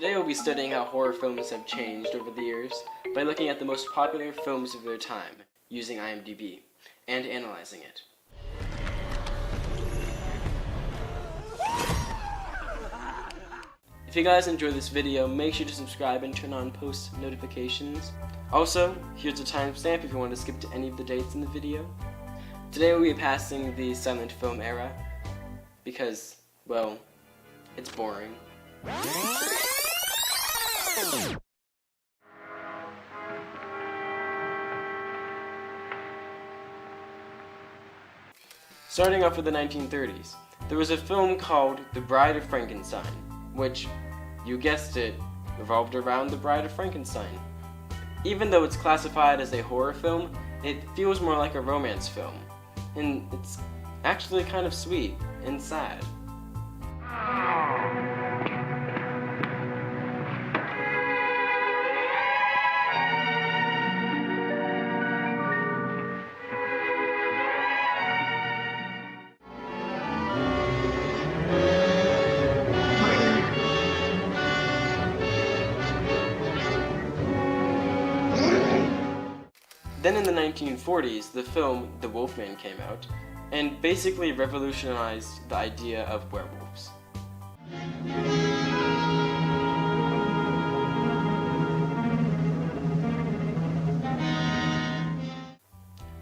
Today we'll be studying how horror films have changed over the years by looking at the most popular films of their time, using IMDb, and analyzing it. If you guys enjoyed this video, make sure to subscribe and turn on post notifications. Also, here's a timestamp if you want to skip to any of the dates in the video. Today we'll be passing the silent film era, because, well, it's boring. Starting off with the 1930s, there was a film called The Bride of Frankenstein, which, you guessed it, revolved around the Bride of Frankenstein. Even though it's classified as a horror film, it feels more like a romance film, and it's actually kind of sweet and sad. Then in the 1940s, the film The Wolfman came out, and basically revolutionized the idea of werewolves.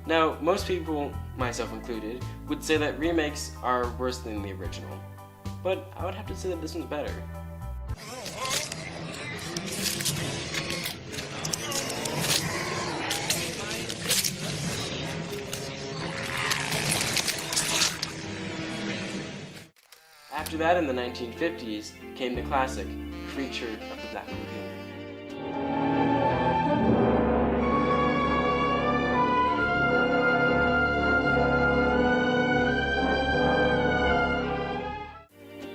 Now, most people, myself included, would say that remakes are worse than the original, but I would have to say that this one's better. After that, in the 1950s, came the classic, Creature of the Black Lagoon.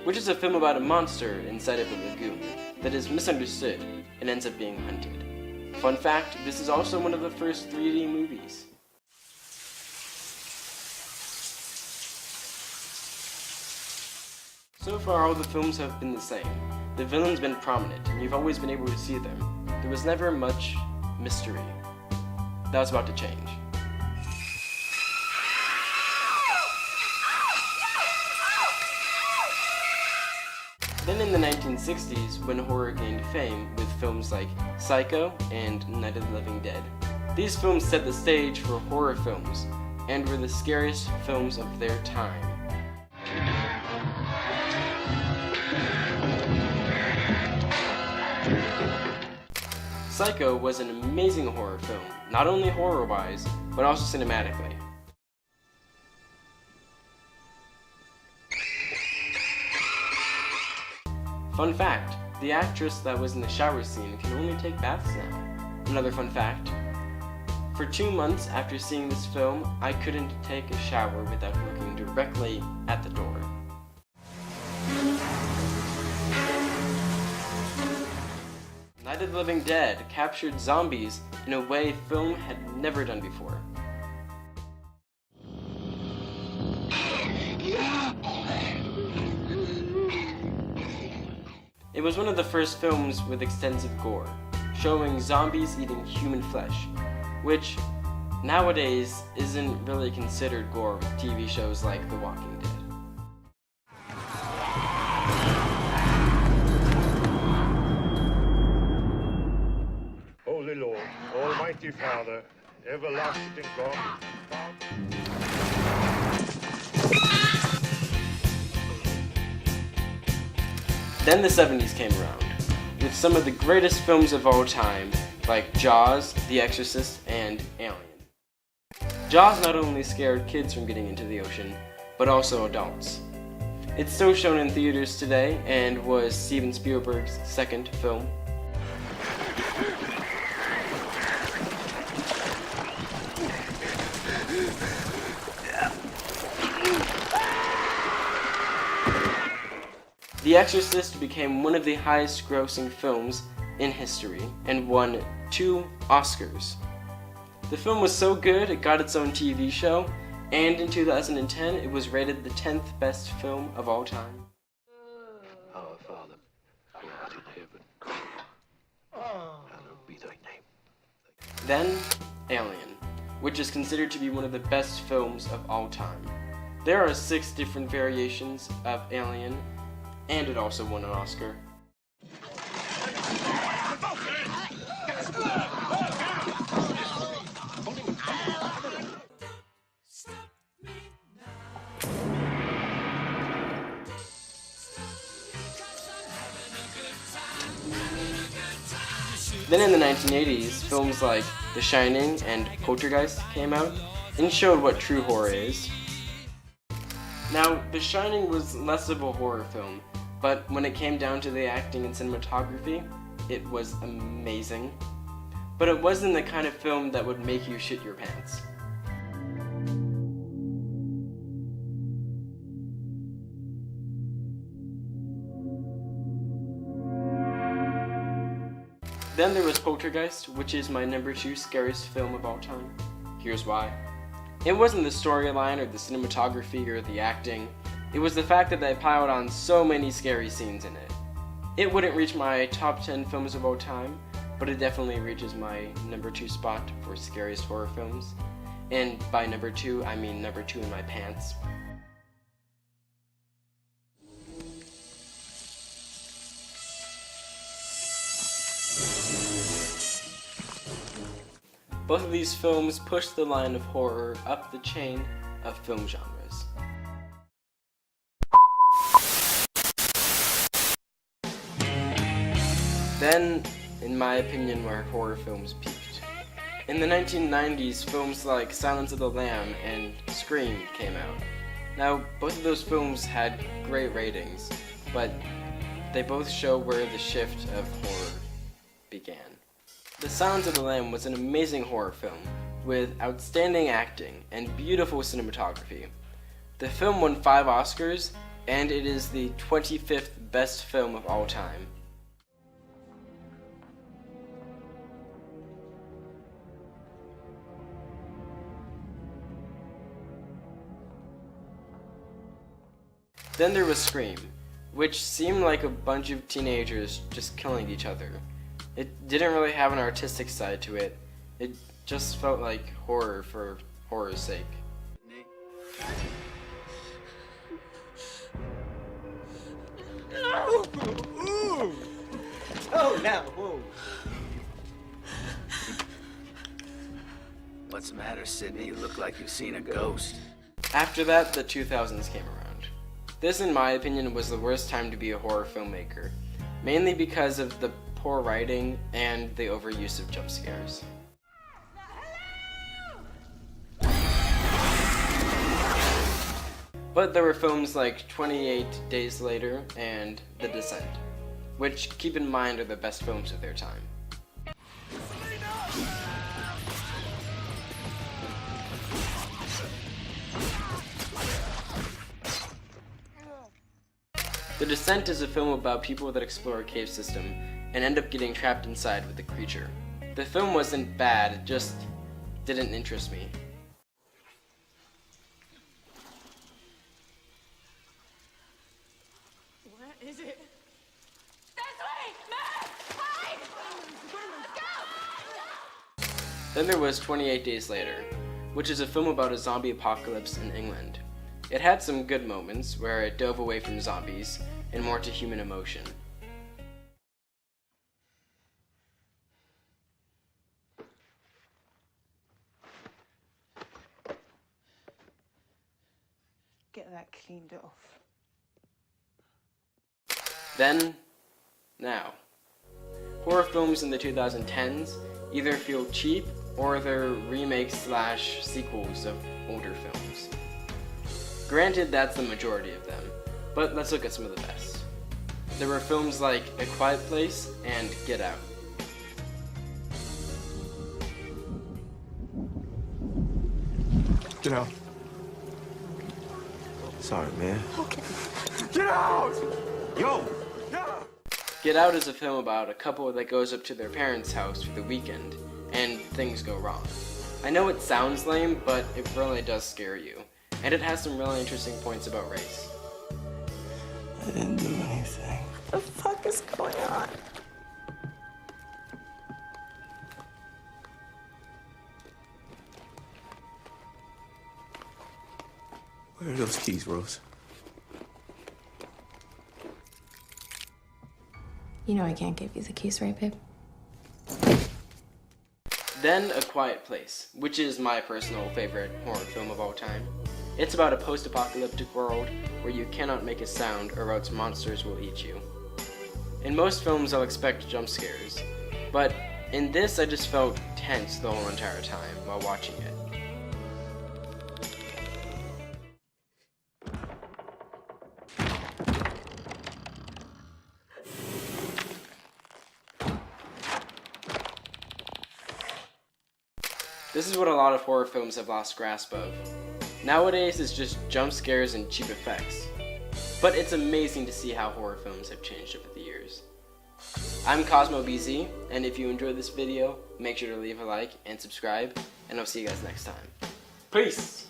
Which is a film about a monster inside of a lagoon that is misunderstood and ends up being hunted. Fun fact, this is also one of the first 3D movies. So far, all the films have been the same. The villain's been prominent, and you've always been able to see them. There was never much mystery. That was about to change. Then in the 1960s, when horror gained fame with films like Psycho and Night of the Living Dead, these films set the stage for horror films, and were the scariest films of their time. Psycho was an amazing horror film, not only horror-wise, but also cinematically. Fun fact, the actress that was in the shower scene can only take baths now. Another fun fact, for 2 months after seeing this film, I couldn't take a shower without looking directly at the door. Night of the Living Dead captured zombies in a way film had never done before. It was one of the first films with extensive gore, showing zombies eating human flesh, which nowadays isn't really considered gore with TV shows like The Walking Dead. Holy Lord, Almighty Father, everlasting God. Then the 70s came around, with some of the greatest films of all time, like Jaws, The Exorcist, and Alien. Jaws not only scared kids from getting into the ocean, but also adults. It's still shown in theaters today, and was Steven Spielberg's second film. The Exorcist became one of the highest grossing films in history and won 2 Oscars. The film was so good it got its own TV show, and in 2010 it was rated the 10th best film of all time. Our Father, who art in heaven, Then, Alien, which is considered to be one of the best films of all time. There are 6 different variations of Alien, and it also won an Oscar. Then in the 1980s, films like The Shining and Poltergeist came out and showed what true horror is. Now, The Shining was less of a horror film, but when it came down to the acting and cinematography, it was amazing. But it wasn't the kind of film that would make you shit your pants. Then there was Poltergeist, which is my number 2 scariest film of all time. Here's why. It wasn't the storyline or the cinematography or the acting. It was the fact that they piled on so many scary scenes in it. It wouldn't reach my top 10 films of all time, but it definitely reaches my number 2 spot for scariest horror films. And by number 2, I mean number 2 in my pants. Both of these films push the line of horror up the chain of film genres. Then, in my opinion, where horror films peaked. In the 1990s, films like Silence of the Lamb and Scream came out. Now, both of those films had great ratings, but they both show where the shift of horror began. The Silence of the Lamb was an amazing horror film with outstanding acting and beautiful cinematography. The film won 5 Oscars, and it is the 25th best film of all time. Then there was Scream, which seemed like a bunch of teenagers just killing each other. It didn't really have an artistic side to it. It just felt like horror for horror's sake. No! Ooh. Oh, now, whoa. What's the matter, Sydney? You look like you've seen a ghost. After that, the 2000s came around. This, in my opinion, was the worst time to be a horror filmmaker, mainly because of the poor writing and the overuse of jump scares. But there were films like 28 Days Later and The Descent, which, keep in mind, are the best films of their time. The Descent is a film about people that explore a cave system and end up getting trapped inside with the creature. The film wasn't bad, it just didn't interest me. Where is it? This way! Matt! Hide! Let's go! Then there was 28 Days Later, which is a film about a zombie apocalypse in England. It had some good moments where it dove away from zombies and more to human emotion. Get that cleaned off. Then, now. Horror films in the 2010s either feel cheap or they're remakes/sequels of older films. Granted, that's the majority of them, but let's look at some of the best. There were films like A Quiet Place and Get Out. Get out. Sorry, man. Okay. Get out! Yo! Yeah! Get Out is a film about a couple that goes up to their parents' house for the weekend, and things go wrong. I know it sounds lame, but it really does scare you, and it has some really interesting points about race. I didn't do anything. What the fuck is going on? Where are those keys, Rose? You know I can't give you the keys, right, babe? Then A Quiet Place, which is my personal favorite horror film of all time. It's about a post-apocalyptic world where you cannot make a sound or else monsters will eat you. In most films I'll expect jump scares, but in this I just felt tense the whole entire time while watching it. This is what a lot of horror films have lost grasp of. Nowadays it's just jump scares and cheap effects. But it's amazing to see how horror films have changed over the years. I'm Cosmo BZ, and if you enjoyed this video, make sure to leave a like and subscribe, and I'll see you guys next time. Peace!